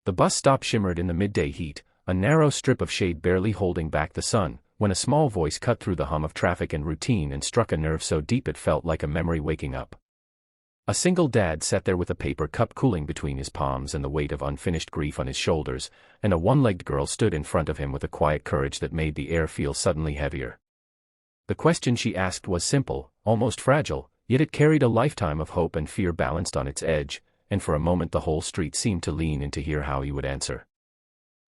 The bus stop shimmered in the midday heat, a narrow strip of shade barely holding back the sun, when a small voice cut through the hum of traffic and routine and struck a nerve so deep it felt like a memory waking up. A single dad sat there with a paper cup cooling between his palms and the weight of unfinished grief on his shoulders, and a one-legged girl stood in front of him with a quiet courage that made the air feel suddenly heavier. The question she asked was simple, almost fragile, yet it carried a lifetime of hope and fear balanced on its edge, and for a moment the whole street seemed to lean in to hear how he would answer.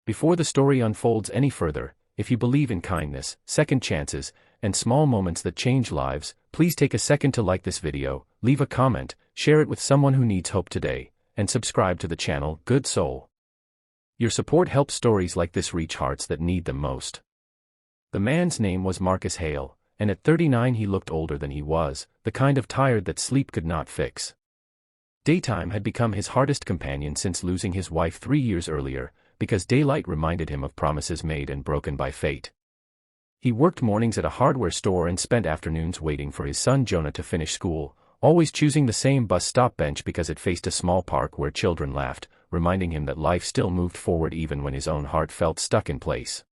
Before the story unfolds any further, if you believe in kindness, second chances, and small moments that change lives, please take a second to like this video, leave a comment, share it with someone who needs hope today, and subscribe to the channel, Good Soul. Your support helps stories like this reach hearts that need them most. The man's name was Marcus Hale, and at 39 he looked older than he was, the kind of tired that sleep could not fix. Daytime had become his hardest companion since losing his wife 3 years earlier, because daylight reminded him of promises made and broken by fate. He worked mornings at a hardware store and spent afternoons waiting for his son Jonah to finish school, always choosing the same bus stop bench because it faced a small park where children laughed, reminding him that life still moved forward even when his own heart felt stuck in place.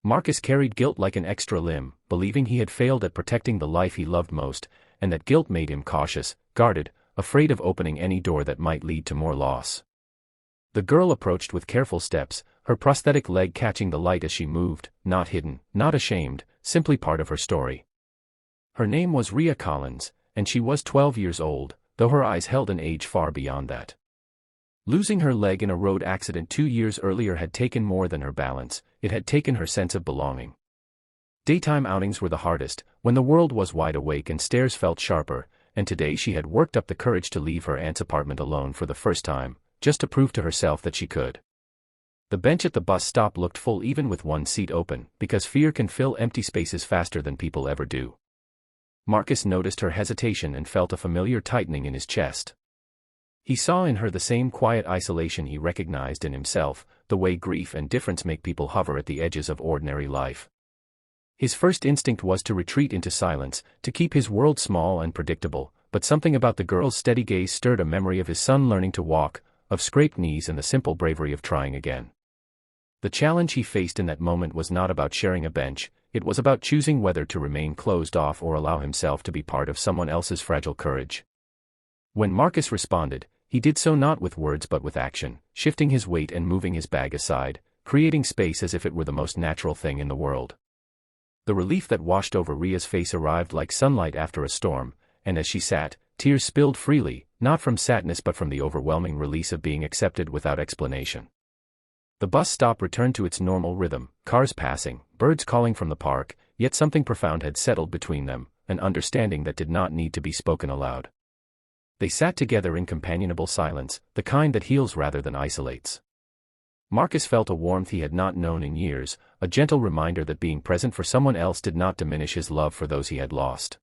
Marcus carried guilt like an extra limb, believing he had failed at protecting the life he loved most, and that guilt made him cautious, guarded, afraid of opening any door that might lead to more loss. The girl approached with careful steps, her prosthetic leg catching the light as she moved, not hidden, not ashamed, simply part of her story. Her name was Rhea Collins, and she was 12 years old, though her eyes held an age far beyond that. Losing her leg in a road accident 2 years earlier had taken more than her balance, it had taken her sense of belonging. Daytime outings were the hardest, when the world was wide awake and stares felt sharper, and today she had worked up the courage to leave her aunt's apartment alone for the first time, just to prove to herself that she could. The bench at the bus stop looked full even with one seat open, because fear can fill empty spaces faster than people ever do. Marcus noticed her hesitation and felt a familiar tightening in his chest. He saw in her the same quiet isolation he recognized in himself, the way grief and difference make people hover at the edges of ordinary life. His first instinct was to retreat into silence, to keep his world small and predictable, but something about the girl's steady gaze stirred a memory of his son learning to walk, of scraped knees and the simple bravery of trying again. The challenge he faced in that moment was not about sharing a bench, it was about choosing whether to remain closed off or allow himself to be part of someone else's fragile courage. When Marcus responded, he did so not with words but with action, shifting his weight and moving his bag aside, creating space as if it were the most natural thing in the world. The relief that washed over Rhea's face arrived like sunlight after a storm, and as she sat, tears spilled freely, not from sadness but from the overwhelming release of being accepted without explanation. The bus stop returned to its normal rhythm, cars passing, birds calling from the park, yet something profound had settled between them, an understanding that did not need to be spoken aloud. They sat together in companionable silence, the kind that heals rather than isolates. Marcus felt a warmth he had not known in years, a gentle reminder that being present for someone else did not diminish his love for those he had lost.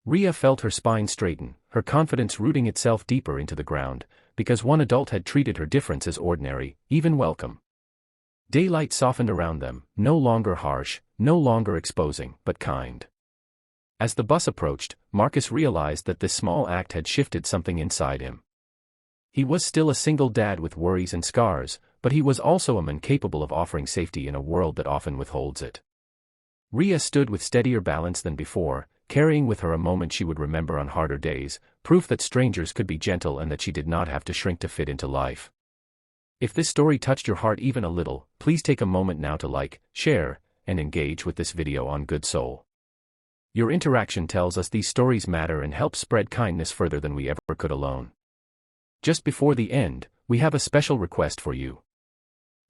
Rhea felt her spine straighten, her confidence rooting itself deeper into the ground, because one adult had treated her difference as ordinary, even welcome. Daylight softened around them, no longer harsh, no longer exposing, but kind. As the bus approached, Marcus realized that this small act had shifted something inside him. He was still a single dad with worries and scars, but he was also a man capable of offering safety in a world that often withholds it. Rhea stood with steadier balance than before, carrying with her a moment she would remember on harder days, proof that strangers could be gentle and that she did not have to shrink to fit into life. If this story touched your heart even a little, please take a moment now to like, share, and engage with this video on Good Soul. Your interaction tells us these stories matter and help spread kindness further than we ever could alone. Just before the end, we have a special request for you.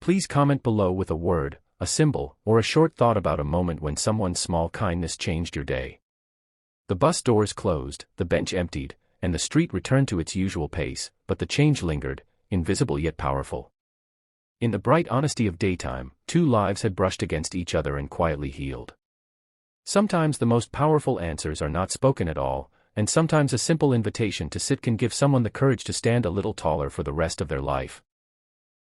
Please comment below with a word, a symbol, or a short thought about a moment when someone's small kindness changed your day. The bus doors closed, the bench emptied, and the street returned to its usual pace, but the change lingered, invisible yet powerful. In the bright honesty of daytime, two lives had brushed against each other and quietly healed. Sometimes the most powerful answers are not spoken at all, and sometimes a simple invitation to sit can give someone the courage to stand a little taller for the rest of their life.